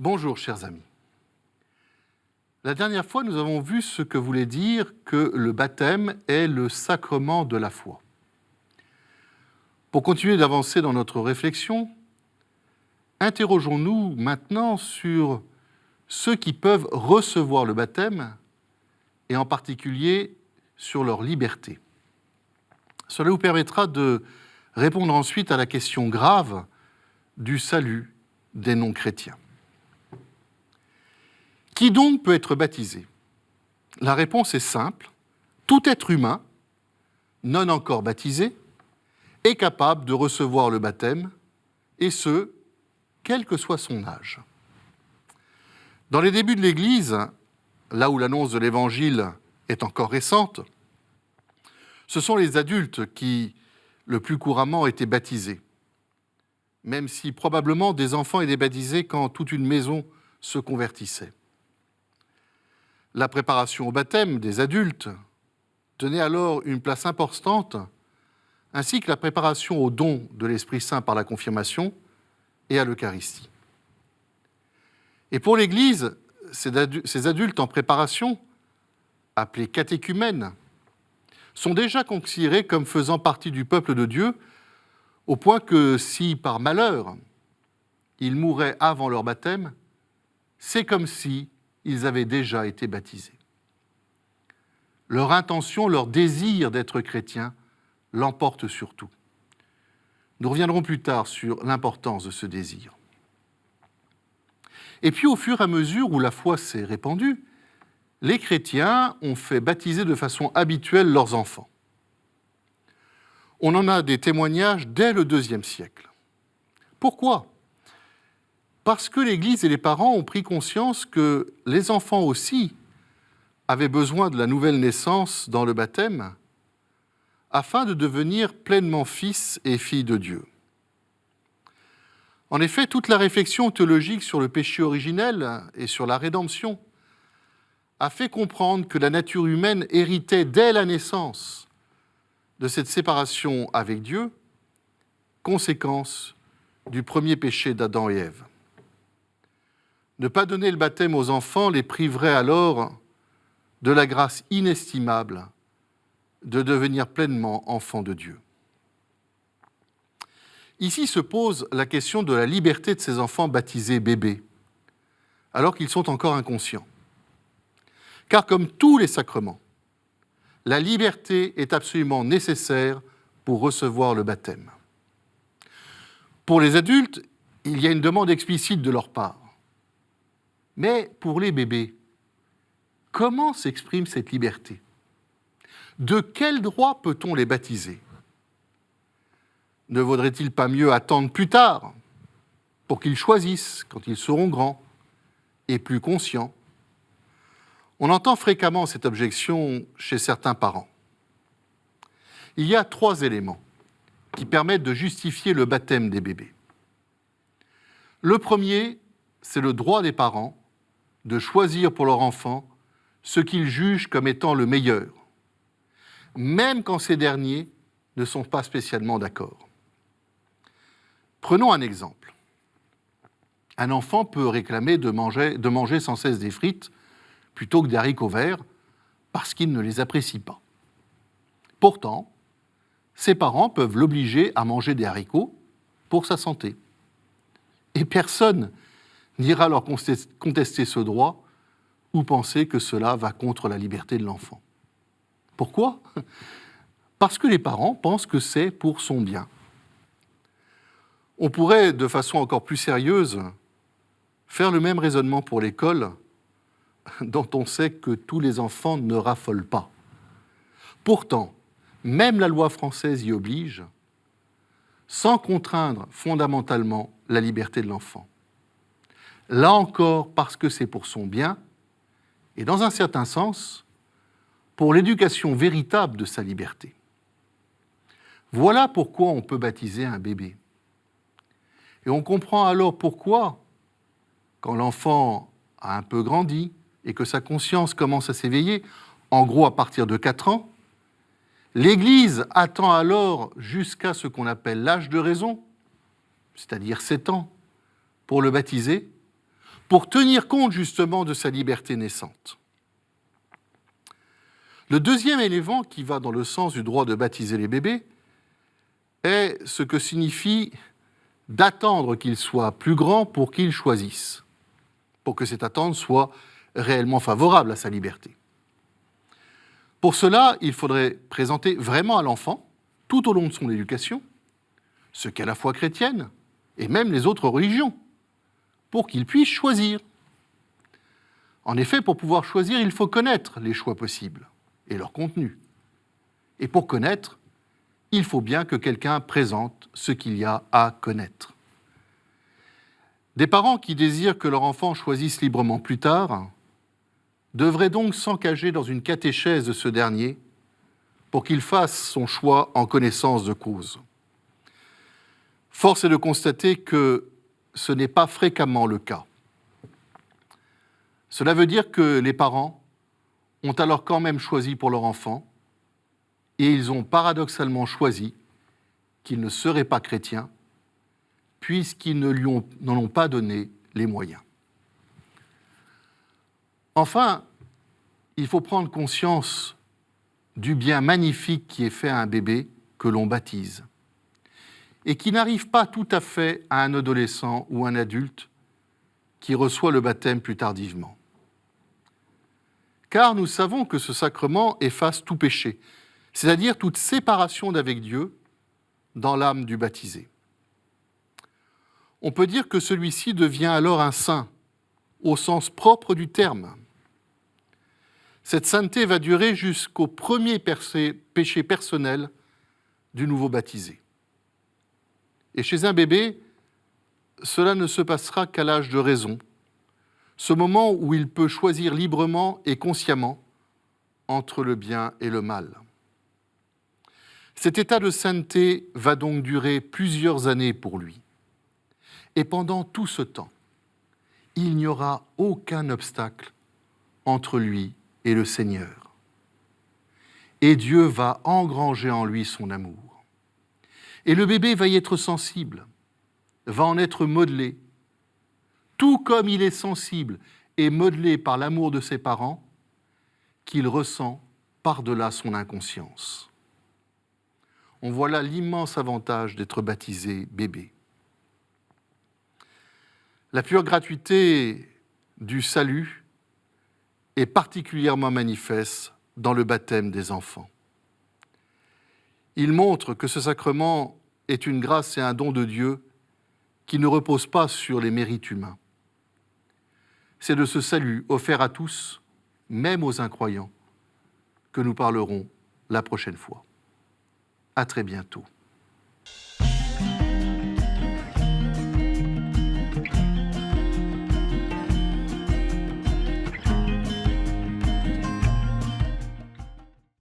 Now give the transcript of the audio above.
Bonjour chers amis. La dernière fois, nous avons vu ce que voulait dire que le baptême est le sacrement de la foi. Pour continuer d'avancer dans notre réflexion, interrogeons-nous maintenant sur ceux qui peuvent recevoir le baptême et en particulier sur leur liberté. Cela vous permettra de répondre ensuite à la question grave du salut des non-chrétiens. Qui donc peut être baptisé ? La réponse est simple. Tout être humain, non encore baptisé, est capable de recevoir le baptême, et ce, quel que soit son âge. Dans les débuts de l'Église, là où l'annonce de l'Évangile est encore récente, ce sont les adultes qui, le plus couramment, étaient baptisés, même si probablement des enfants étaient baptisés quand toute une maison se convertissait. La préparation au baptême des adultes tenait alors une place importante, ainsi que la préparation au don de l'Esprit Saint par la confirmation et à l'Eucharistie. Et pour l'Église, ces adultes en préparation, appelés catéchumènes, sont déjà considérés comme faisant partie du peuple de Dieu, au point que si, par malheur, ils mouraient avant leur baptême, c'est comme si ils avaient déjà été baptisés. Leur intention, leur désir d'être chrétiens l'emporte sur tout. Nous reviendrons plus tard sur l'importance de ce désir. Et puis, au fur et à mesure où la foi s'est répandue, les chrétiens ont fait baptiser de façon habituelle leurs enfants. On en a des témoignages dès le IIe siècle. Pourquoi ? Parce que l'Église et les parents ont pris conscience que les enfants aussi avaient besoin de la nouvelle naissance dans le baptême afin de devenir pleinement fils et filles de Dieu. En effet, toute la réflexion théologique sur le péché originel et sur la rédemption a fait comprendre que la nature humaine héritait dès la naissance de cette séparation avec Dieu, conséquence du premier péché d'Adam et Ève. Ne pas donner le baptême aux enfants les priverait alors de la grâce inestimable de devenir pleinement enfants de Dieu. Ici se pose la question de la liberté de ces enfants baptisés bébés, alors qu'ils sont encore inconscients. Car comme tous les sacrements, la liberté est absolument nécessaire pour recevoir le baptême. Pour les adultes, il y a une demande explicite de leur part. Mais pour les bébés, comment s'exprime cette liberté ? De quel droit peut-on les baptiser ? Ne vaudrait-il pas mieux attendre plus tard pour qu'ils choisissent quand ils seront grands et plus conscients ? On entend fréquemment cette objection chez certains parents. Il y a 3 éléments qui permettent de justifier le baptême des bébés. Le premier, c'est le droit des parents de choisir pour leur enfant ce qu'ils jugent comme étant le meilleur, même quand ces derniers ne sont pas spécialement d'accord. Prenons un exemple. Un enfant peut réclamer de manger sans cesse des frites plutôt que des haricots verts parce qu'il ne les apprécie pas. Pourtant, ses parents peuvent l'obliger à manger des haricots pour sa santé. Et personne n'ira leur contester ce droit ou penser que cela va contre la liberté de l'enfant. Pourquoi ? Parce que les parents pensent que c'est pour son bien. On pourrait, de façon encore plus sérieuse, faire le même raisonnement pour l'école, dont on sait que tous les enfants ne raffolent pas. Pourtant, même la loi française y oblige, sans contraindre fondamentalement la liberté de l'enfant. Là encore, parce que c'est pour son bien, et dans un certain sens, pour l'éducation véritable de sa liberté. Voilà pourquoi on peut baptiser un bébé. Et on comprend alors pourquoi, quand l'enfant a un peu grandi et que sa conscience commence à s'éveiller, en gros à partir de 4 ans, l'Église attend alors jusqu'à ce qu'on appelle l'âge de raison, c'est-à-dire 7 ans, pour le baptiser, pour tenir compte justement de sa liberté naissante. Le deuxième élément qui va dans le sens du droit de baptiser les bébés est ce que signifie d'attendre qu'ils soient plus grands pour qu'ils choisissent, pour que cette attente soit réellement favorable à sa liberté. Pour cela, il faudrait présenter vraiment à l'enfant, tout au long de son éducation, ce qu'est la foi chrétienne et même les autres religions, pour qu'il puisse choisir. En effet, pour pouvoir choisir, il faut connaître les choix possibles et leur contenu. Et pour connaître, il faut bien que quelqu'un présente ce qu'il y a à connaître. Des parents qui désirent que leur enfant choisisse librement plus tard devraient donc s'engager dans une catéchèse de ce dernier pour qu'il fasse son choix en connaissance de cause. Force est de constater que ce n'est pas fréquemment le cas. Cela veut dire que les parents ont alors quand même choisi pour leur enfant et ils ont paradoxalement choisi qu'il ne serait pas chrétien puisqu'ils n'en ont pas donné les moyens. Enfin, il faut prendre conscience du bien magnifique qui est fait à un bébé que l'on baptise et qui n'arrive pas tout à fait à un adolescent ou un adulte qui reçoit le baptême plus tardivement. Car nous savons que ce sacrement efface tout péché, c'est-à-dire toute séparation d'avec Dieu dans l'âme du baptisé. On peut dire que celui-ci devient alors un saint, au sens propre du terme. Cette sainteté va durer jusqu'au premier péché personnel du nouveau baptisé. Et chez un bébé, cela ne se passera qu'à l'âge de raison, ce moment où il peut choisir librement et consciemment entre le bien et le mal. Cet état de sainteté va donc durer plusieurs années pour lui. Et pendant tout ce temps, il n'y aura aucun obstacle entre lui et le Seigneur. Et Dieu va engranger en lui son amour. Et le bébé va y être sensible, va en être modelé, tout comme il est sensible et modelé par l'amour de ses parents, qu'il ressent par-delà son inconscience. On voit là l'immense avantage d'être baptisé bébé. La pure gratuité du salut est particulièrement manifeste dans le baptême des enfants. Il montre que ce sacrement est une grâce et un don de Dieu qui ne repose pas sur les mérites humains. C'est de ce salut offert à tous, même aux incroyants, que nous parlerons la prochaine fois. À très bientôt.